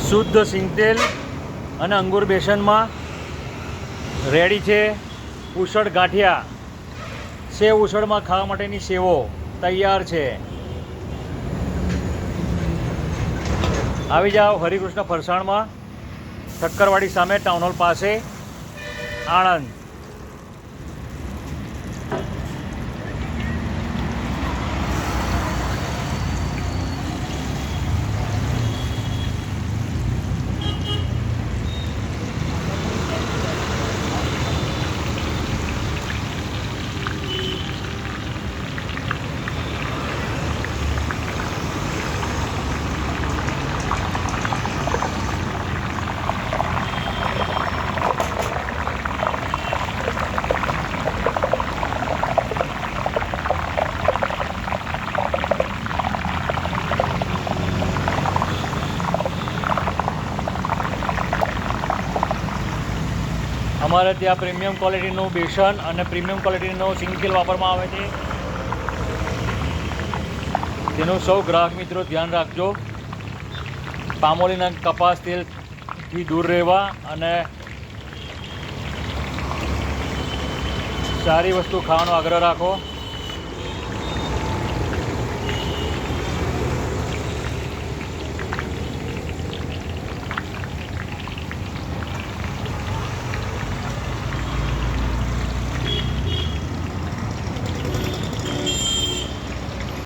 શુદ્ધ સિંગતેલ અને અંગુર બેસનમાં રેડી છે ઉસળ ગાંઠિયા. સેવ ઉસળમાં ખાવા માટેની સેવો તૈયાર છે. આવી જાઓ હરિકૃષ્ણ ફરસાણમાં, ઠક્કરવાડી સામે, ટાઉન હોલ પાસે, આણંદ. અમારે ત્યાં પ્રીમિયમ ક્વોલિટીનું બેસન અને પ્રીમિયમ ક્વોલિટીનું સિંગતેલ વાપરવામાં આવે છે. તેનું સૌ ગ્રાહક મિત્રો ધ્યાન રાખજો. પામોલીના કપાસ તેલથી દૂર રહેવા અને સારી વસ્તુ ખાવાનો આગ્રહ રાખો.